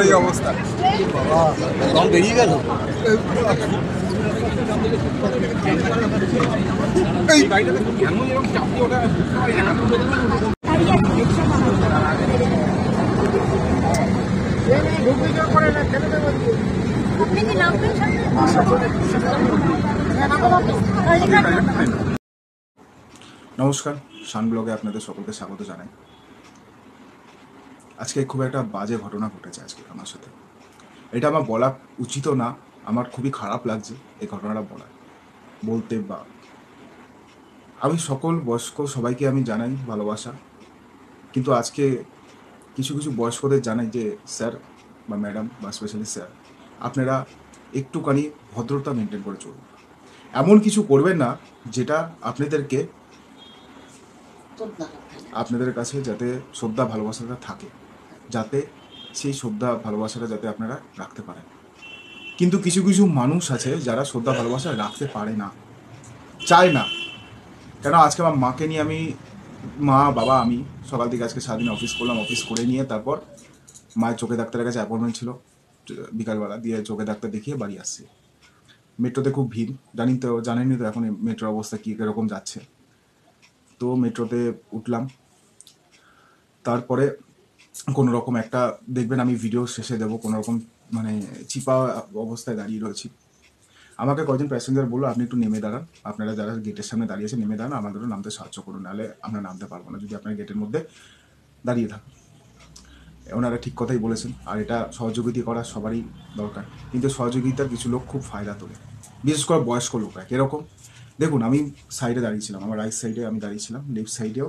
এই অবস্থা বেরিয়ে গেল। নমস্কার, শান ব্লগে আপনাদের সকলকে স্বাগত জানাই। আজকে খুব একটা বাজে ঘটনা ঘটেছে আজকে আমার সাথে। এটা আমার বলা উচিত না, আমার খুবই খারাপ লাগছে এই ঘটনাটা বলতে। বা আমি সকল বয়স্ক সবাইকে আমি জানাই ভালোবাসা, কিন্তু আজকে কিছু কিছু বয়স্কদের জানাই যে স্যার বা ম্যাডাম বা স্পেশালি স্যার, আপনারা একটুখানি ভদ্রতা মেনটেন করে চলুন। এমন কিছু করবেন না যেটা আপনাদের কাছে যাতে শ্রদ্ধা ভালোবাসাটা থাকে, যাতে সেই শ্রদ্ধা ভালোবাসাটা যাতে আপনারা রাখতে পারেন। কিন্তু কিছু কিছু মানুষ আছে যারা শ্রদ্ধা ভালোবাসা রাখতে পারে না, চায় না। কেন আজকে আমার মাকে নিয়ে আমি আমি সকাল থেকে আজকে সারাদিন অফিস করলাম, অফিস করে নিয়ে তারপর মায়ের চোখে ডাক্তারের কাছে অ্যাপয়েন্টমেন্ট ছিল বিকালবেলা, দিয়ে চোখে ডাক্তার দেখিয়ে বাড়ি আসছি। মেট্রোতে খুব ভিড়, জানেনই তো এখন মেট্রোর অবস্থা কীরকম যাচ্ছে। তো মেট্রোতে উঠলাম, তারপরে কোনো রকম একটা দেখবেন, আমি ভিডিও শেষে দেবো, কোনো রকম মানে চিপা অবস্থায় দাঁড়িয়ে রয়েছি। আমাকে কয়েকজন প্যাসেঞ্জার বললো আপনি একটু নেমে দাঁড়ান, আপনারা যারা গেটের সামনে দাঁড়িয়েছে নেমে দাঁড়ান, আমাদেরও নামতে সাহায্য করুন, নাহলে আমরা নামতে পারবো না যদি আপনার গেটের মধ্যে দাঁড়িয়ে থাকুন। ওনারা ঠিক কথাই বলেছেন, আর এটা সহযোগিতা করা সবারই দরকার, কিন্তু সহযোগিতার কিছু লোক খুব ফায়দা তোলে, বিশেষ করে বয়স্ক লোকরা। এরকম দেখুন, আমি সাইডে দাঁড়িয়েছিলাম, আমার রাইট সাইডে আমি দাঁড়িয়েছিলাম, লেফট সাইডেও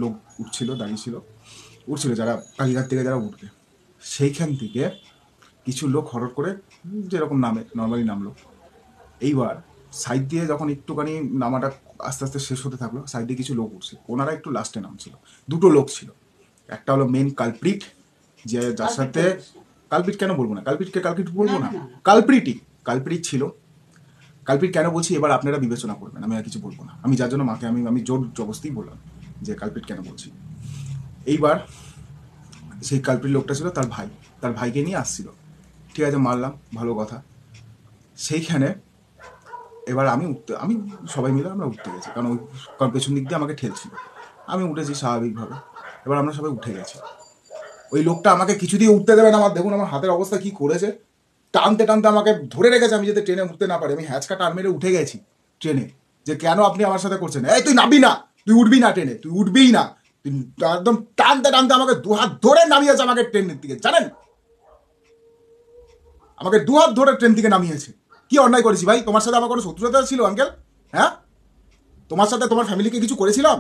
লোক উঠছিল যারা কালীঘাট থেকে যারা উঠবে, সেইখান থেকে কিছু লোক হঠাৎ করে যেরকম নর্মালি নামলো। এইবার সাইড দিয়ে যখন একটুখানি নামাটা আস্তে আস্তে শেষ হতে থাকলো, সাইড দিয়ে কিছু লোক উঠছে, ওনারা একটু লাস্টে নামছিল। দুটো লোক ছিল, একটা হলো মেন কালপ্রিট, যার সাথে কালপ্রিট কেন বলবো না, কালপ্রিট বলবো না, কালপ্রিট ছিল। কালপ্রিট কেন বলছি এবার আপনারা বিবেচনা করবেন, আমি আর কিছু বলবো না। আমি যার জন্য মাকে আমি জোর জবস্তি বললাম যে কালপ্রিট কেন বলছি। এইবার সেই কালপ্রিট লোকটা ছিল তার ভাইকে নিয়ে আসছিল, ঠিক আছে, মারলাম, ভালো কথা। সেইখানে এবার আমি সবাই মিলে আমরা উঠতে গেছি, কারণ পেছন দিক দিয়ে আমাকে ঠেলছিল, আমি উঠেছি স্বাভাবিকভাবে। এবার আমরা সবাই উঠে গেছি। ওই লোকটা আমাকে কিছু দিয়ে উঠতে দেবে না, দেখুন আমার হাতের অবস্থা কি করেছে, টানতে টানতে আমাকে ধরে রেখেছে, আমি যাতে ট্রেনে উঠতে না পারি। আমি হ্যাচকা টান মেরে উঠে গেছি ট্রেনে, যে কেন আপনি আমার সাথে করছেন, এই তুই নামবি না, তুই উঠবি না ট্রেনে, তুই উঠবিই না। তুই একদম টানতে টানতে আমাকে দুহাত ধরে নামিয়েছে আমাকে ট্রেনের দিকে, জানেন, আমাকে দুহাত ধরে ট্রেন থেকে নামিয়েছে। কি অন্যায় করেছি ভাই? তোমার সাথে আমার কোনো শত্রুতা ছিল আঙ্কেল? হ্যাঁ, তোমার সাথে তোমার ফ্যামিলিকে কিছু করেছিলাম?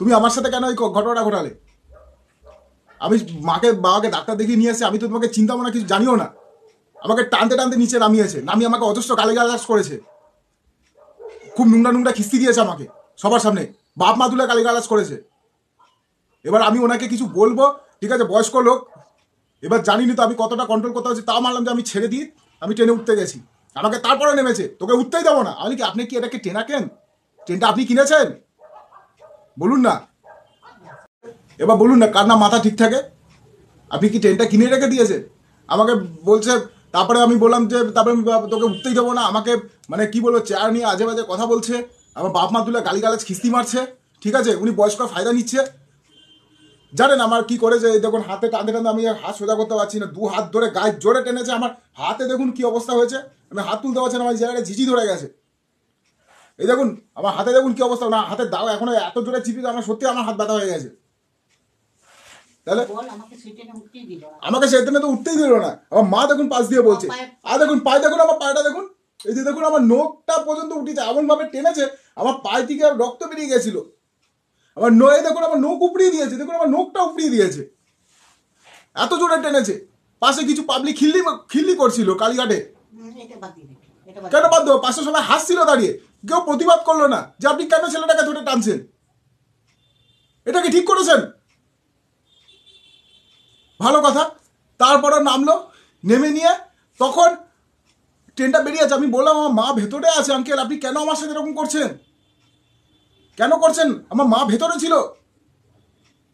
তুমি আমার সাথে কেন এই ঘটনাটা ঘটালে? আমি বাবাকে ডাক্তার দেখিয়ে নিয়ে এসে, আমি তো তোমাকে চিন্তা ভাবনা কিছু জানিও না। আমাকে টানতে টানতে নিচে নামিয়ে আমাকে অজস্র গালিগালাজ করেছে, খুব নোংরা খিস্তি দিয়েছে আমাকে সবার সামনে, বাপ মা তুলে গালিগালাজ করেছে। এবার আমি ওনাকে কিছু বলবো, ঠিক আছে, বয়স্ক লোক, এবার জানিনি তো আমি কতটা কন্ট্রোল করতে পারছি, তাও মানলাম যে আমি ছেড়ে দিই, আমি ট্রেনে উঠতে গেছি। আমাকে তারপরে নেমেছে, তোকে উঠতেই দেবো না। আপনি কি এটাকে ট্রেনা কেন? ট্রেনটা আপনি কিনেছেন? বলুন না, এবার বলুন না, কার না মাথা ঠিক থাকে? আপনি কি ট্রেনটা কিনে রেখে দিয়েছেন? আমাকে বলছে, তারপরে আমি বললাম যে তারপরে তোকে উঠতেই দেবো না। আমাকে মানে কি বলবো, চেয়ার নিয়ে আজে বাজে কথা বলছে, আমার বাপ মা তুলে গালিগালাজ খিস্তি মারছে, ঠিক আছে, উনি বয়স্ক ফায়দা নিচ্ছে। জানেন আমার কি করেছে? দেখুন হাতে টানতে টানতে আমি হাত সোজা করতে পারছি না, দু হাত ধরে গায়ে জোরে টেনেছে, আমার হাতে দেখুন কি অবস্থা হয়েছে, আমি হাত তুলতে পারছি না, আমার জায়গায় ঝিঝি ধরে গেছে। এই দেখুন আমার হাতে দেখুন কি অবস্থা, না হাতের দাও এখনো এত জোরে চিপি, আমার সত্যি আমার হাত ব্যথা হয়ে গেছে। তাহলে আমাকে সেদিনে তো উঠতেই দিল না। আমার মা দেখুন পাশ দিয়ে বলছে, আর দেখুন পায়ে, দেখুন আমার পায়েটা দেখুন, এই যে দেখুন আমার নোকটা পর্যন্ত উঠেছে, এমন ভাবে টেনেছে আমার পায়ে থেকে রক্ত বেরিয়ে গেছিল। আমার নয়ে দেখুন আমার নোক উপড়িয়ে দিয়েছে, দেখুন আমার নোকটা উপড়িয়ে দিয়েছে, এত জোরে টেনেছে। পাশে কিছু পাবলিক খিল্লি করছিল কালীঘাটে, কেন বাদ দেবো? পাশে সবাই হাসছিল দাঁড়িয়ে, কেউ প্রতিবাদ করলো না যে আপনি কেন ছেলেটাকে ধরে টানছেন, এটা কি ঠিক করেছেন? ভালো কথা। তারপরে নামলো, নেমে নিয়ে তখন ট্রেনটা বেরিয়ে আছে, আমি বললাম আমার মা ভেতরে আছে আঙ্কেল, আপনি কেন আমার সাথে এরকম করছেন, কেন করছেন? আমার মা ভেতরে ছিল,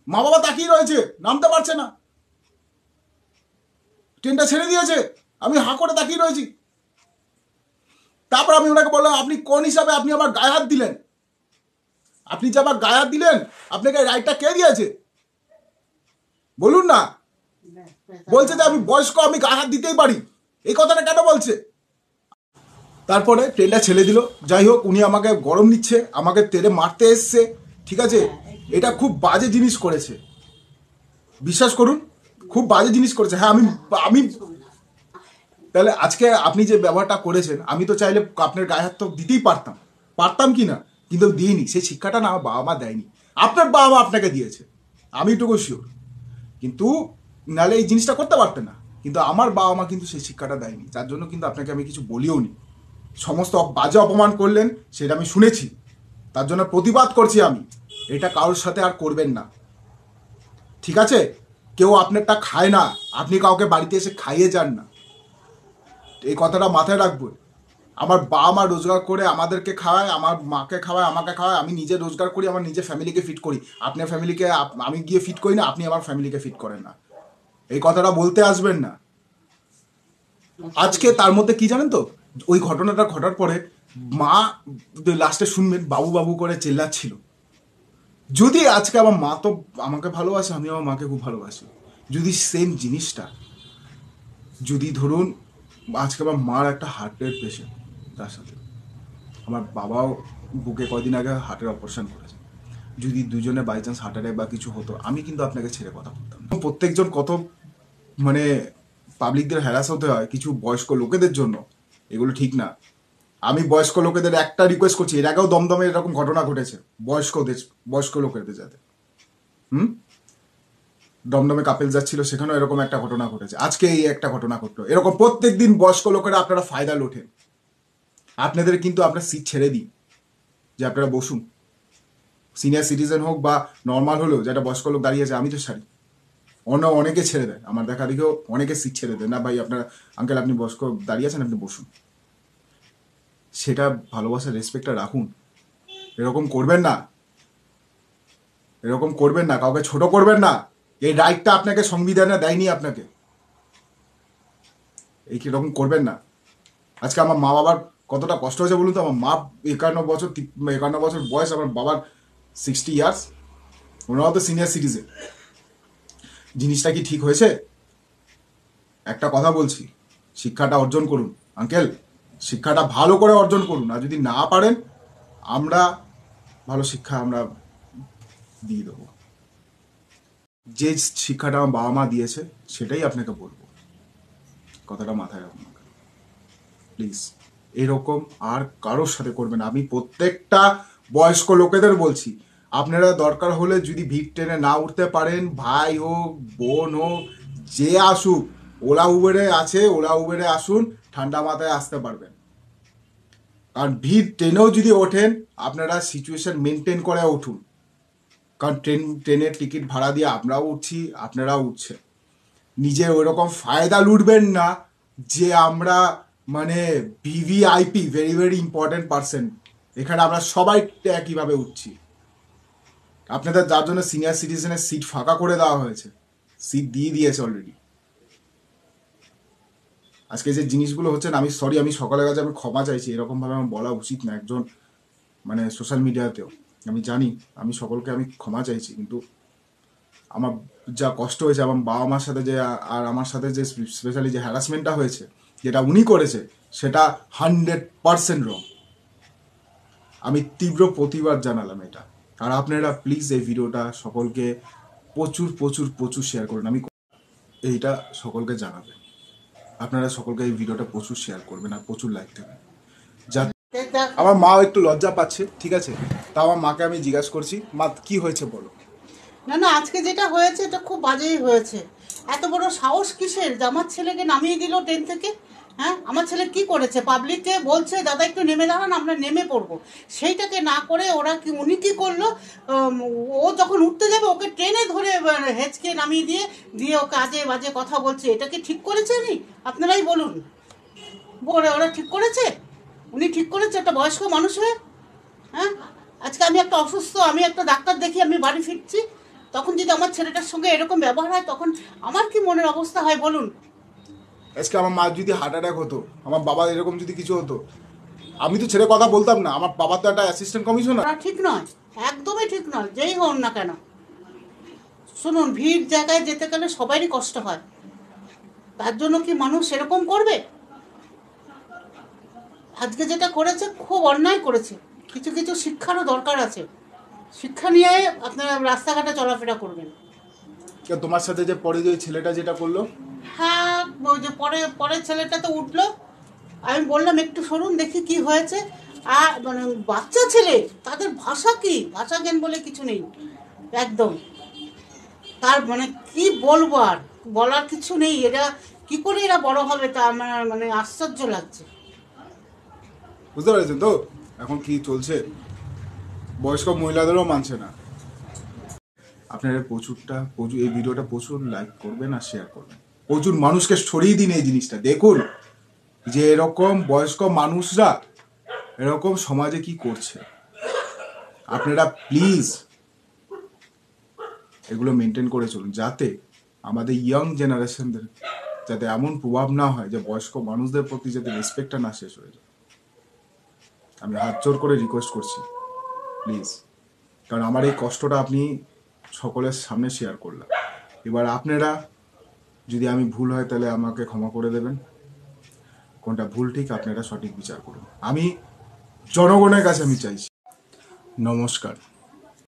মা বাবা তাকিয়ে রয়েছে, নামতে পারছে না, ট্রেনটা ছেড়ে দিয়েছে, আমি হাঁ করে তাকিয়ে রয়েছি। তারপর আমি ওনাকে বললাম আপনি কোন হিসাবে আপনি আমার গায়ে হাত দিলেন, আপনি যে আমার গায়ে হাত দিলেন আপনাকে রাইটটা কে দিয়েছে বলুন না? বলছে যে আমি বয়স্ক, আমি গায়ে হাত দিতেই পারি, এই কথাটা কেন বলছে? তারপরে ট্রেনটা ছেড়ে দিল। যাই হোক, উনি আমাকে গরম নিচ্ছে, আমাকে তেলে মারতে এসছে, ঠিক আছে? এটা খুব বাজে জিনিস করেছে, বিশ্বাস করুন, খুব বাজে জিনিস করেছে। হ্যাঁ, আমি তাহলে আজকে আপনি যে ব্যবহারটা করেছেন, আমি তো চাইলে আপনার গায়ে হাত তো দিতেই পারতাম কি না, কিন্তু দিইনি। সেই শিক্ষাটা না আমার বাবা মা দেয়নি, আপনার বাবা মা আপনাকে দিয়েছে, আমি এটুকু শিওর। কিন্তু নাহলে এই জিনিসটা করতে পারতেন না, কিন্তু আমার বাবা মা কিন্তু সেই শিক্ষাটা দেয়নি, যার জন্য কিন্তু আপনাকে আমি কিছু বলিও নি। সমস্ত বাজে অপমান করলেন সেটা আমি শুনেছি, তার জন্য প্রতিবাদ করছি আমি। এটা কারোর সাথে আর করবেন না, ঠিক আছে? কেউ আপনারটা খায় না, আপনি কাউকে বাড়িতে এসে খাইয়ে যান না, এই কথাটা মাথায় রাখবেন। আমার বাবা মা রোজগার করে আমাদেরকে খাওয়ায়, আমার মাকে খাওয়ায়, আমাকে খাওয়ায়, আমি নিজে রোজগার করি, আমার নিজের ফ্যামিলিকে ফিট করি। আপনার ফ্যামিলিকে আমি গিয়ে ফিট করি না, আপনি আমার ফ্যামিলিকে ফিট করেন না, এই কথাটা বলতে আসবেন না। আজকে তার মধ্যে কি জানেন তো, ওই ঘটনাটা ঘটার পরে মা লাস্টে শুনবেন বাবু বাবু করে চেল্লাচ্ছিল। যদি আজকে আমার মা তো আমাকে ভালোবাসে, আমি আমার মাকে খুব ভালোবাসি, যদি সেম জিনিসটা যদি ধরুন আজকে আমার মার একটা হার্টের পেশেন্ট, তার সাথে আমার বাবাও বুকে কয়দিন আগে হার্টের অপারেশন করেছে, যদি দুজনে বাই চান্স হার্ট অ্যাটাক বা কিছু হতো, আমি কিন্তু আপনাকে ছেড়ে কথা বলতাম না। প্রত্যেকজন কত মানে পাবলিকদের হ্যারাস হতে হয় কিছু বয়স্ক লোকেদের জন্য, এগুলো ঠিক না। আমি বয়স্ক লোকেদের একটা রিকোয়েস্ট করছি, এর আগেও দমদমে এরকম ঘটনা ঘটেছে বয়স্ক লোকেদের যাতে দমদমে কাপেল যাচ্ছিল, সেখানেও এরকম একটা ঘটনা ঘটেছে, আজকে এই একটা ঘটনা ঘটলো। এরকম প্রত্যেকদিন বয়স্ক লোকেরা আপনারা ফায়দা লোঠেন, আপনাদের কিন্তু আপনার সিট ছেড়ে দিই, যে আপনারা বসুন, সিনিয়র সিটিজেন হোক বা নর্মাল হলেও, যেটা বয়স্ক লোক দাঁড়িয়ে আছে আমি তো ছাড়ি, অনেকে ছেড়ে দেয়, আমার দেখা দেখেও অনেকে সিট ছেড়ে দেয় না, ভাই আপনার আঙ্কেল আপনি বয়স্ক দাঁড়িয়ে আছেন, আপনি বসুন, সেটা ভালোবাসার রেসপেক্টটা রাখুন। এরকম করবেন না, এরকম করবেন না, কাউকে ছোট করবেন না, এই রাইটটা আপনাকে সংবিধানে দেয়নি আপনাকে, এই কিরকম করবেন না। আজকে আমার মা বাবার কতটা কষ্ট হয়েছে বলুন তো, আমার মা 51 বছর বয়স, আমার বাবার 60 ইয়ার্স, ওনারাও তো সিনিয়র সিটিজেন। জিনিসটা কি ঠিক হয়েছে? একটা কথা বলছি, শিক্ষাটা অর্জন করুন আঙ্কেল, শিক্ষাটা ভালো করে অর্জন করুন, আর যদি না পারেন আমরা ভালো শিক্ষা আমরা দিয়ে দেবো। যে শিক্ষাটা আমার বাবা মা দিয়েছে সেটাই আপনাকে বলবো, কথাটা মাথায় রাখুন প্লিজ। এরকম আর কারোর সাথে করবেন। আমি প্রত্যেকটা বয়স্ক লোকেদের বলছি, আপনারা দরকার হলে যদি ভিড় টেনে না উঠতে পারেন, ভাই হোক বোন হোক যে আসুক, ওলা উবেরে আছে, ওলা উবেরে আসুন, ঠান্ডা মাথায় আসতে পারবেন। কারণ ভিড় ট্রেনেও যদি ওঠেন আপনারা সিচুয়েশন মেনটেন করে উঠুন, কারণ ট্রেনের টিকিট ভাড়া দিয়ে আমরাও উঠছি, আপনারাও উঠছে। নিজে ওইরকম ফায়দা লুটবেন না যে আমরা মানে VVIP, very very important person, এখানে আমরা সবাই একইভাবে উঠছি। আপনাদের যার জন্য সিনিয়র সিটিজেনের সিট ফাঁকা করে দেওয়া হয়েছে, সিট দিয়ে দিয়েছে অলরেডি। আজকে যে জিনিসগুলো হচ্ছে না, আমি সরি, আমি সকালের কাছে আমি ক্ষমা চাইছি, এরকমভাবে আমার বলা উচিত না একজন মানে সোশ্যাল মিডিয়াতেও, আমি জানি, আমি সকলকে আমি ক্ষমা চাইছি, কিন্তু আমার যা কষ্ট হয়েছে আমার বাবা মার সাথে যে, আর আমার সাথে যে স্পেশালি যে হ্যারাসমেন্টটা হয়েছে, যেটা উনি করেছে, সেটা 100% রং। আমি তীব্র প্রতিবাদ জানালাম এটা। আর আপনারা প্লিজ এই ভিডিওটা সকলকে প্রচুর প্রচুর প্রচুর শেয়ার করুন, আমি এইটা সকলকে জানাবেন। আপনারা সকলকে এই ভিডিওটা প্রচুর শেয়ার করবেন আর প্রচুর লাইক দেবেন। যা আমার মাও একটু লজ্জা পাচ্ছে, ঠিক আছে, তা আমার মাকে আমি জিজ্ঞাসা করছি, মা কি হয়েছে বলো। না না, আজকে যেটা হয়েছে এটা খুব বাজেই হয়েছে। এত বড় সাহস কিসের যে আমার ছেলেকে নামিয়ে দিল ট্রেন থেকে? হ্যাঁ, আমার ছেলে কি করেছে? পাবলিককে বলছে দাদা একটু নেমে দাঁড়ান, আমরা নেমে পড়বো। সেইটাকে না করে ওরা কি, উনি কি করলো? ও যখন উঠতে যাবে ওকে ট্রেনে ধরে হেঁচকে নামিয়ে দিয়ে দিয়ে ওকে আজে বাজে কথা বলছে। এটা কি ঠিক করেছে উনি? আপনারাই বলুন। ওরা ঠিক করেছে? উনি ঠিক করেছে একটা বয়স্ক মানুষ হয়ে? হ্যাঁ, আজকে আমি একটা অসুস্থ, আমি একটা ডাক্তার দেখি আমি বাড়ি ফিরছি, তখন যদি আমার ছেলেটার সঙ্গে এরকম ব্যবহার হয় তখন আমার কি মনের অবস্থা হয় বলুন? আজকে আমার মা যদি হার্ট অ্যাটাক হতো, আমার বাবা এরকম যদি কিছু হতো, আমি তো ছেড়ে কথা বলতাম না। আমার বাবা তো একটা অ্যাসিস্ট্যান্ট কমিশনার। ওরা ঠিক নয়, একদমই ঠিক নয়, যেই হন না কেন। শুনুন, ভিড় জায়গায় যেতে গেলে সবারই কষ্ট হয়, তার জন্য কি মানুষ এরকম করবে? আজকে যেটা করেছে খুব অন্যায় করেছে। কিছু কিছু শিক্ষারও দরকার আছে। শিক্ষা নিয়ে আপনারা রাস্তাঘাটে চলাফেরা করবেন। তোমার সাথে যে পরে যে ছেলেটা যেটা করলো, হ্যাঁ, ওই যে পরের ছেলেটা তো উঠলো, আমি বললাম একটু সরুন দেখি কি হয়েছে। আর মানে বাচ্চা ছেলে, তাদের ভাষা কি, ভাষা জ্ঞান বলে কিছু নেই একদম। তার মানে কি বলবো, আর বলার কিছু নেই। এরা কি করে এরা বড় হবে তা আমার মানে আশ্চর্য লাগছে। বুঝতে পেরেছেন তো এখন কি চলছে? বয়স্ক মহিলাদেরও মানছে না। আপনারা প্রচুর এই ভিডিওটা প্রচুর লাইক করবেন আর শেয়ার করবেন। প্রচুর মানুষকে ছড়িয়ে দিন এই জিনিসটা। দেখুন যে এরকম বয়স্ক মানুষরা এরকম সমাজে কি করছে। আপনারা প্লিজ এগুলো মেনটেন করে চলুন, যাতে আমাদের ইয়াং জেনারেশনদের যাতে এমন প্রভাব না হয় যে বয়স্ক মানুষদের প্রতি যাতে রেসপেক্টটা না শেষ হয়ে যায়। আমি হাত জোর করে রিকোয়েস্ট করছি, প্লিজ। কারণ আমার এই কষ্টটা আপনি সকলের সামনে শেয়ার করলাম। এবার আপনারা যদি আমি ভুল হয় তাহলে আমাকে ক্ষমা করে দেবেন। কোনটা ভুল ঠিক আপনারা সঠিক বিচার করুন। আমি জনগণের কাছে আমি চাইছি। নমস্কার।